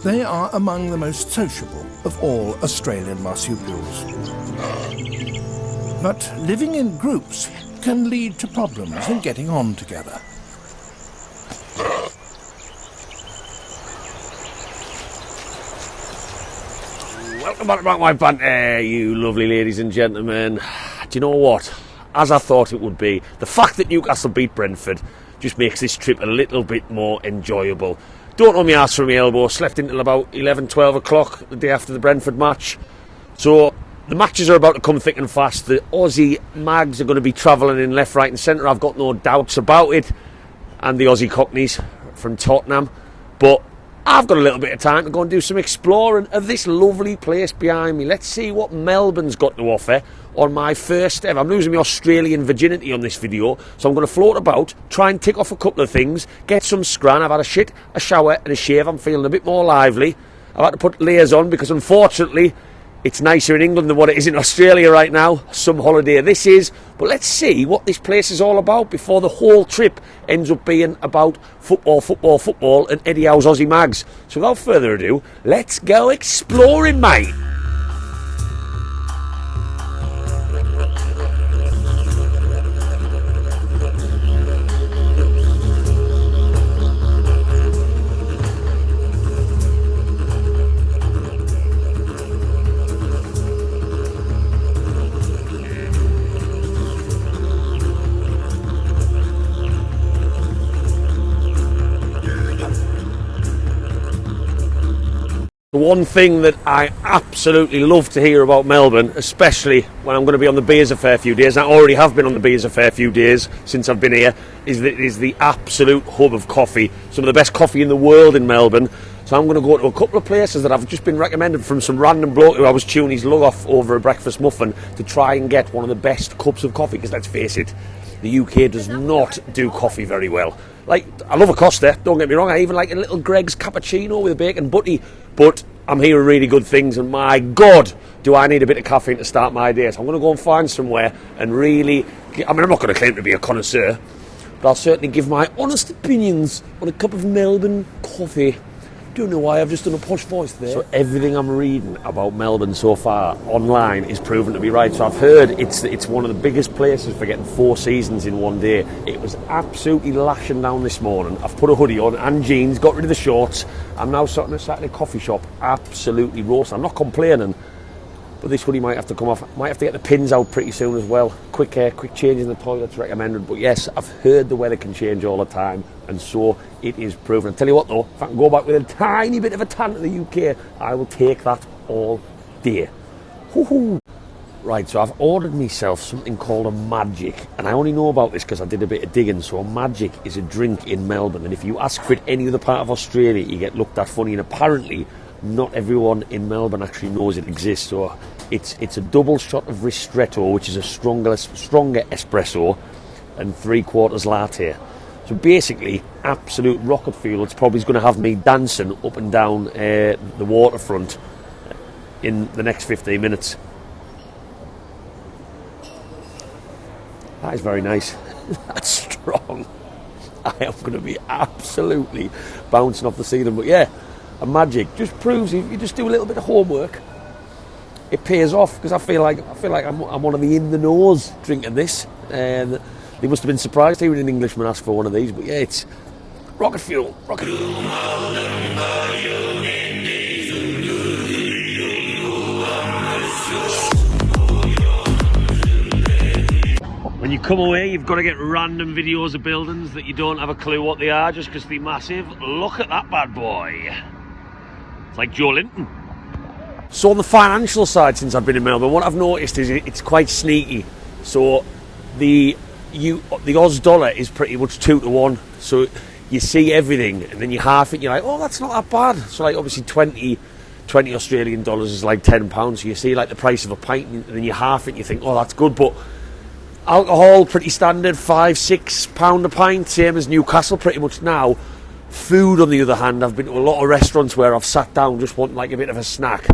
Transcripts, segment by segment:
They are among the most sociable of all Australian marsupials. But living in groups can lead to problems in getting on together. Welcome back to my banter, you lovely ladies and gentlemen. Do you know what? As I thought it would be, the fact that Newcastle beat Brentford just makes this trip a little bit more enjoyable. Don't know my arse from my elbow. Slept until about 11, 12 o'clock the day after the Brentford match. So the matches are about to come thick and fast. The Aussie mags are going to be travelling in left, right and centre. I've got no doubts about it. And the Aussie Cockneys from Tottenham. But I've got a little bit of time to go and do some exploring of this lovely place behind me. Let's see what Melbourne's got to offer on my first ever. I'm losing my Australian virginity on this video, so I'm going to float about, try and tick off a couple of things, get some scran. I've had a shit, a shower and a shave. I'm feeling a bit more lively. I've had to put layers on because unfortunately it's nicer in England than what it is in Australia right now. Some holiday this is. But let's see what this place is all about before the whole trip ends up being about football, football, football and Eddie Howe's Aussie mags. So without further ado, let's go exploring, mate. The one thing that I absolutely love to hear about Melbourne, especially when I'm going to be on the beers a fair few days, and I already have been on the beers a fair few days since I've been here, is that it is the absolute hub of coffee. Some of the best coffee in the world in Melbourne. So I'm going to go to a couple of places that I've just been recommended from some random bloke who I was chewing his lug off over a breakfast muffin to try and get one of the best cups of coffee, because let's face it, the UK does not do coffee very well. Like, I love a Costa, don't get me wrong, I even like a little Greg's cappuccino with a bacon butty, but I'm hearing really good things, and my God, do I need a bit of caffeine to start my day. So I'm going to go and find somewhere and really, I'm not going to claim to be a connoisseur, but I'll certainly give my honest opinions on a cup of Melbourne coffee. Don't know why I've just done a posh voice there. So everything I'm reading about Melbourne so far online is proven to be right. So I've heard it's one of the biggest places for getting 4 seasons in one day. It was absolutely lashing down this morning. I've put a hoodie on and jeans, got rid of the shorts. I'm now sat in a Saturday coffee shop, absolutely roasting. I'm not complaining, but this hoodie might have to come off. Might have to get the pins out pretty soon as well. Quick change in the toilet's recommended. But yes, I've heard the weather can change all the time, and so it is proven. I tell you what though, if I can go back with a tiny bit of a tan to the UK, I will take that all day. Woohoo! Right, so I've ordered myself something called a Magic, and I only know about this because I did a bit of digging. So a Magic is a drink in Melbourne, and if you ask for it any other part of Australia, you get looked at funny, and apparently not everyone in Melbourne actually knows it exists. So it's a double shot of ristretto, which is a stronger espresso, and 3/4 latte. So basically, absolute rocket fuel. It's probably going to have me dancing up and down the waterfront in the next 15 minutes. That is very nice. That's strong. I am going to be absolutely bouncing off the ceiling. But yeah, a Magic just proves if you just do a little bit of homework, it pays off. Because I feel like I'm one of the in the nose drinking this, and they must have been surprised hearing an Englishman ask for one of these. But yeah, it's rocket fuel. Rocket fuel. When you come away, you've got to get random videos of buildings that you don't have a clue what they are just because they're massive. Look at that bad boy. It's like Joe Linton. So on the financial side, since I've been in Melbourne, what I've noticed is it's quite sneaky. So the Oz dollar is pretty much 2 to 1. So you see everything and then you half it, you're like, oh, that's not that bad. So like obviously 20 Australian dollars is like £10. So you see like the price of a pint and then you half it and you think, oh, that's good. But alcohol, pretty standard, £5-6 a pint, same as Newcastle pretty much now. Food, on the other hand, I've been to a lot of restaurants where I've sat down just wanting like a bit of a snack,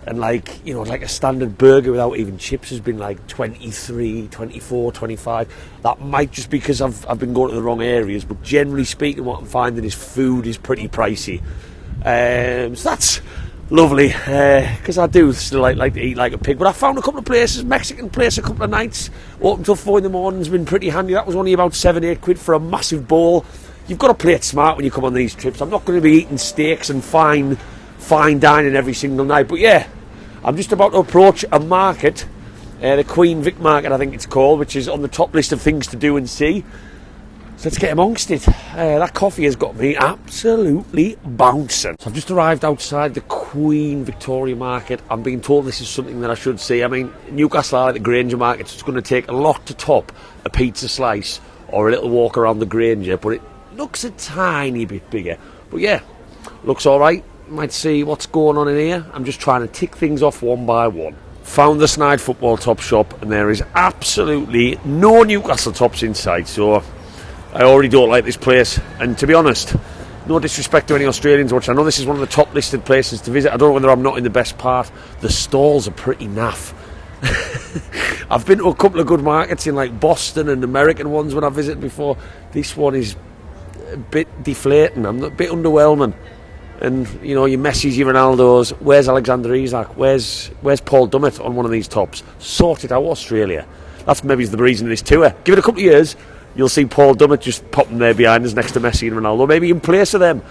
and like, you know, like a standard burger without even chips has been like 23, 24, 25. That might just be because I've been going to the wrong areas, but generally speaking what I'm finding is food is pretty pricey. So that's lovely, because I do still like to eat like a pig. But I found a couple of places, Mexican place a couple of nights, open till 4 in the morning, has been pretty handy. That was only about 7-8 quid for a massive bowl. You've got to play it smart when you come on these trips. I'm not going to be eating steaks and fine dining every single night. But yeah, I'm just about to approach a market, the Queen Vic Market I think it's called, which is on the top list of things to do and see. So let's get amongst it. That coffee has got me absolutely bouncing. So I've just arrived outside the Queen Victoria Market. I'm being told this is something that I should see. I mean, Newcastle are like the Granger Market, so it's going to take a lot to top a pizza slice or a little walk around the Granger, but it looks a tiny bit bigger. But yeah, looks alright. Might see what's going on in here. I'm just trying to tick things off one by one. Found the Snide Football Top shop, and there is absolutely no Newcastle tops in sight, so I already don't like this place. And to be honest, no disrespect to any Australians watching, I know this is one of the top listed places to visit. I don't know whether I'm not in the best part. The stalls are pretty naff. I've been to a couple of good markets in like Boston and American ones when I visited before. This one is a bit deflating. I'm a bit underwhelming. And you know, your Messis, your Ronaldos. Where's Alexander Isak? Where's Paul Dummett on one of these tops? Sort it out, Australia. That's maybe the reason of this tour. Give it a couple of years, you'll see Paul Dummett just popping there behind us next to Messi and Ronaldo, maybe in place of them.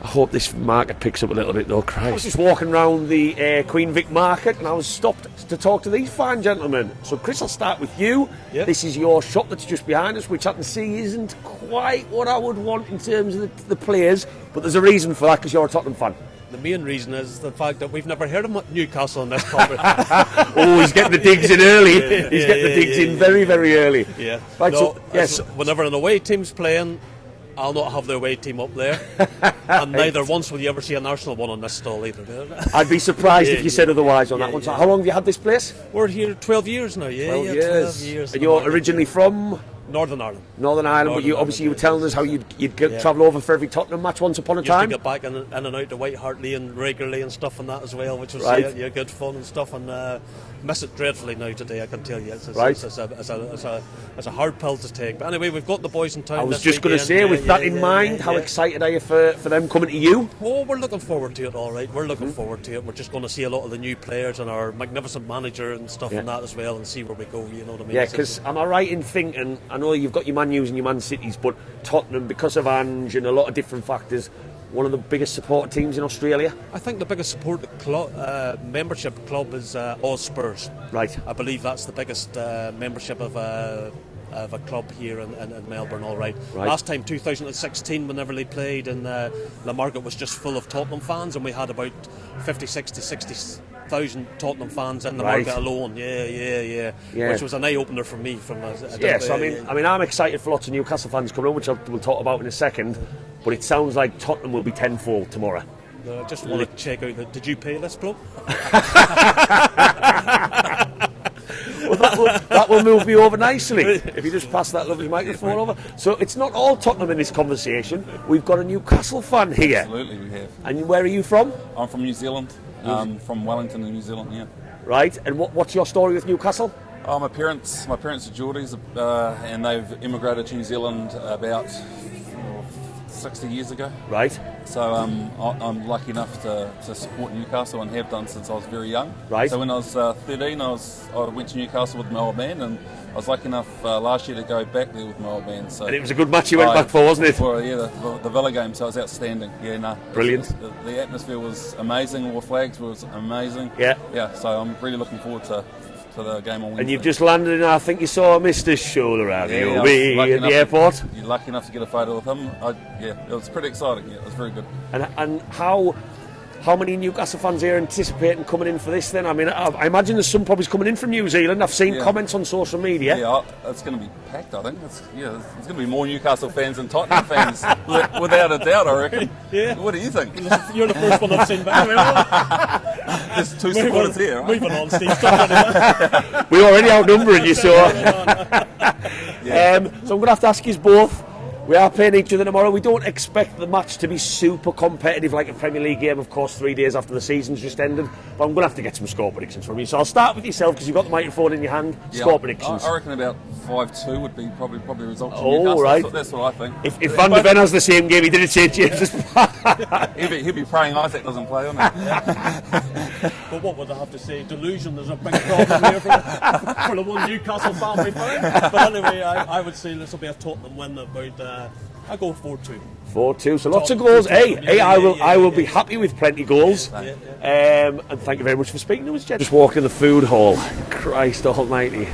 I hope this market picks up a little bit though, Christ. I was just walking around the Queen Vic Market and I was stopped to talk to these fine gentlemen. So Chris, I'll start with you. Yep. This is your shop that's just behind us, which I can see isn't quite what I would want in terms of the players, but there's a reason for that because you're a Tottenham fan. The main reason is the fact that we've never heard of Newcastle in this country. Oh, he's getting the digs in early. He's getting the digs in very, very early. Yeah. Right, no, so, yes. Whenever an away team's playing, I'll not have the away team up there. And neither once will you ever see an Arsenal one on this stall either. I'd be surprised if you said otherwise on that one. So how long have you had this place? We're here 12 years now, 12 years. And you're originally from? Northern Ireland. Northern Ireland, but you obviously you were telling us how you'd travel over for every Tottenham match once upon a time. Used to get back in and out to White Hart Lane regularly and stuff and that as well, which was good fun and stuff, and miss it dreadfully now today, I can tell you. It's a hard pill to take. But anyway, we've got the boys in town. I was just going to say, with that in mind, how excited are you for them coming to you? Oh, we're looking forward to it, all right. We're looking forward to it. We're just going to see a lot of the new players and our magnificent manager and stuff and that as well, and see where we go, you know what I mean? Yeah, because am I right in thinking, I know you've got your Man U's and your Man Cities, but Tottenham, because of Ange and a lot of different factors, one of the biggest support teams in Australia? I think the biggest support membership club is Oz Spurs. Right. I believe that's the biggest membership of a club here in Melbourne, all right. Last time, 2016, whenever they played, and the market was just full of Tottenham fans, and we had about 50, 60, 60,000 Tottenham fans in the market alone. Yeah. Which was an eye-oner for me. Yes, I mean, I'm excited for lots of Newcastle fans coming on, which we'll talk about in a second, but it sounds like Tottenham will be tenfold tomorrow. I just want to check out, did you pay this bloke? Well, that will move me over nicely if you just pass that lovely microphone over. So it's not all Tottenham in this conversation. We've got a Newcastle fan here. Absolutely, we have. And where are you from? I'm from New Zealand, from Wellington in New Zealand, yeah. Right, and what's your story with Newcastle? My parents are Geordies, and they've immigrated to New Zealand about 60 years ago. Right. So I'm lucky enough to support Newcastle and have done since I was very young. Right. So when I was 13, I went to Newcastle with my old man, and I was lucky enough last year to go back there with my old man. So and it was a good match you went back for, wasn't it? The Villa game, so it was outstanding. Yeah, no. Brilliant. The atmosphere was amazing, all the flags was amazing. Yeah. Yeah, so I'm really looking forward to the game on Wednesday. And you've just landed and I think you saw Mr. Shoulder out here at the airport. You're lucky enough to get a photo with him. It was pretty exciting. Yeah, it was very good. And how many Newcastle fans here anticipating coming in for this then? I mean, I imagine there's some probably coming in from New Zealand. I've seen comments on social media. Yeah, it's going to be packed, I think. There's going to be more Newcastle fans than Tottenham fans, without a doubt, I reckon. Yeah. What do you think? You're the first one I've seen back. There's two supporters here, right? Moving on, Steve. We're already outnumbering you, so. So I'm going to have to ask you both, We are playing each other tomorrow. We don't expect the match to be super competitive like a Premier League game, of course, 3 days after the season's just ended. But I'm going to have to get some score predictions from you. So I'll start with yourself because you've got the microphone in your hand. Yeah, score predictions. I reckon about 5-2 would be probably the result. Oh, right. That's what I think. If Van der Ven has the same game, he did it to James. he'll be praying Isaac doesn't play, won't he? But what would I have to say? Delusion, there's a big problem here for the one Newcastle family fan. But anyway, I would say this will be a Tottenham win about, I go 4-2. 4-2, so lots of goals. I will be happy with plenty goals. And thank you very much for speaking to us, Jed. Just walked in the food hall. Christ almighty.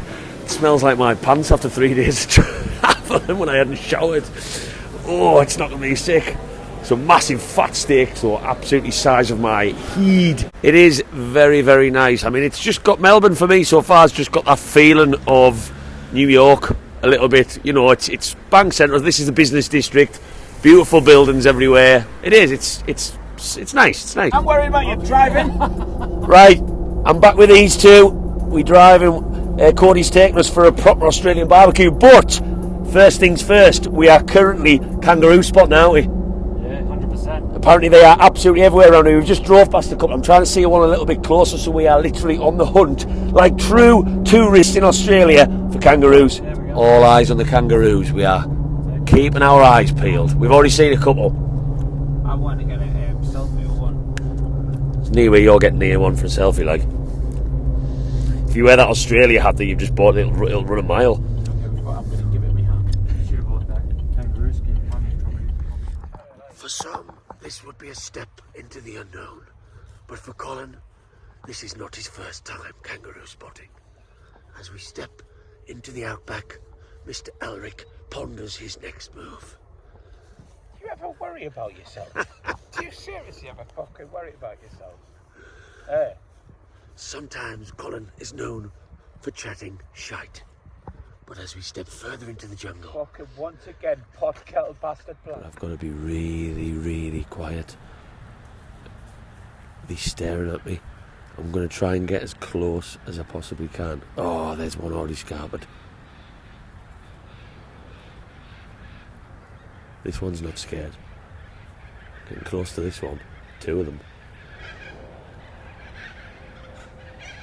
It smells like my pants after 3 days of travelling when I hadn't showered. Oh, it's knocking me sick. Some massive fat steaks, so absolutely size of my head. It is very, very nice. I mean, it's just got Melbourne for me so far. It's just got that feeling of New York a little bit. You know, it's bank centre. This is the business district. Beautiful buildings everywhere. It is. It's nice. It's nice. I'm worried about you driving. Right, I'm back with these two. We driving. Cody's taking us for a proper Australian barbecue. But first things first, we are currently Kangaroo spot now, aren't we? Yeah, 100%. Apparently they are absolutely everywhere around here. We've just drove past a couple. I'm trying to see one a little bit closer, so we are literally on the hunt, like true tourists in Australia, for kangaroos. There we go. All eyes on the kangaroos. We are keeping our eyes peeled. We've already seen a couple. I want to get a selfie or one. It's near where you're getting near one for a selfie, like. If you wear that Australia hat that you've just bought, it'll run a mile. I'm going to give it my hat. Should have bought that kangaroo skin. For some, this would be a step into the unknown. But for Colin, this is not his first time kangaroo spotting. As we step into the outback, Mr. Elric ponders his next move. Do you ever worry about yourself? Do you seriously ever fucking worry about yourself? Sometimes Colin is known for chatting shite. But as we step further into the jungle... Fucking once again, pot kettle bastard plan. I've got to be really, really quiet. He's staring at me. I'm going to try and get as close as I possibly can. Oh, there's one already scarpered. This one's not scared. Getting close to this one. 2 of them.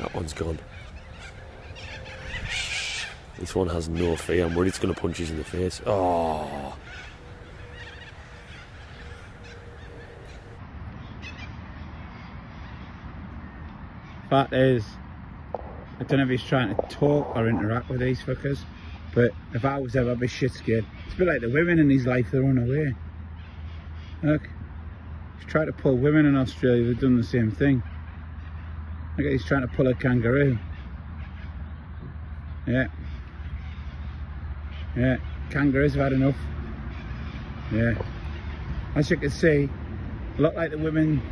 That one's gone. This one has no fear. I'm worried it's going to punch us in the face. Oh. Fact is, I don't know if he's trying to talk or interact with these fuckers, but if I was ever, I'd be shit scared. It's a bit like the women in his life that run away. Look, he's trying to pull women in Australia, they've done the same thing. Look, he's trying to pull a kangaroo. Yeah. Yeah, kangaroos have had enough. Yeah. As you can see, a lot like the women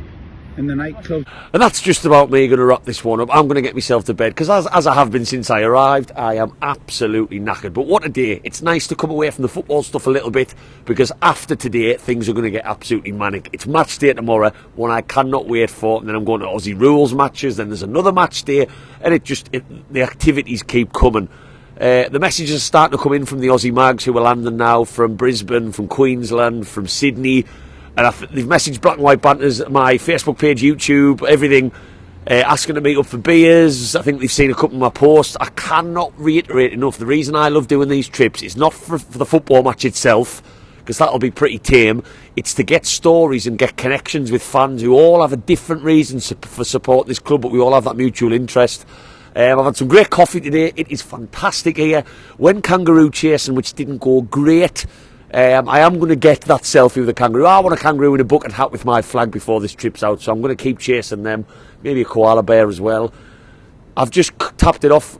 in the nightclub. And that's just about me going to wrap this one up. I'm going to get myself to bed because as I have been since I arrived, I am absolutely knackered. But what a day. It's nice to come away from the football stuff a little bit because after today things are going to get absolutely manic. It's match day tomorrow, one I cannot wait for, and then I'm going to Aussie rules matches, then there's another match day, and the activities keep coming. The messages are starting to come in from the Aussie mags who are landing now from Brisbane, from Queensland, from Sydney. And they've messaged Black and White Banters, my Facebook page, YouTube, everything, asking to meet up for beers. I think they've seen a couple of my posts. I cannot reiterate enough, the reason I love doing these trips is not for the football match itself, because that'll be pretty tame. It's to get stories and get connections with fans who all have a different reasons for support this club, but we all have that mutual interest. I've had some great coffee today. It is fantastic here. Went kangaroo chasing, which didn't go great. I am going to get that selfie with a kangaroo. I want a kangaroo in a bucket hat with my flag before this trip's out, so I'm going to keep chasing them. Maybe a koala bear as well. I've just tapped it off,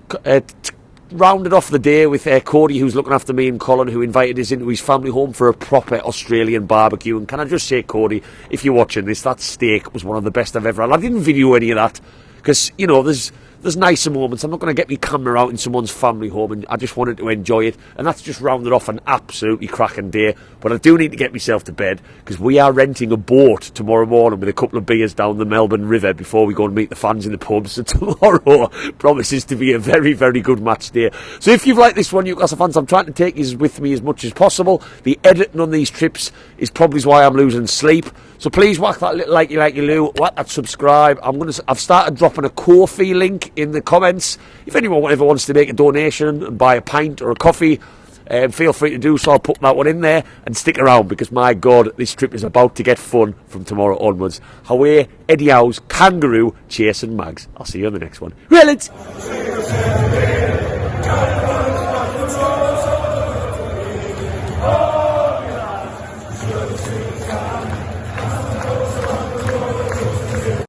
rounded off the day with Cody, who's looking after me, and Colin, who invited us into his family home for a proper Australian barbecue. And can I just say, Cody, if you're watching this, that steak was one of the best I've ever had. I didn't video any of that because, you know, there's there's nicer moments. I'm not going to get my camera out in someone's family home, and I just wanted to enjoy it. And that's just rounded off an absolutely cracking day. But I do need to get myself to bed, because we are renting a boat tomorrow morning with a couple of beers down the Melbourne River before we go and meet the fans in the pubs. So tomorrow promises to be a very, very good match day. So if you've liked this one, Newcastle fans, I'm trying to take you with me as much as possible. The editing on these trips is probably why I'm losing sleep. So please whack that little like you do, whack that subscribe. I've started dropping a Ko-fi link in the comments. If anyone ever wants to make a donation and buy a pint or a coffee, feel free to do so. I'll put that one in there, and stick around, because my God, this trip is about to get fun from tomorrow onwards. Away, Eddie Howe's Kangaroo chasing Mags. I'll see you on the next one. Well, it's...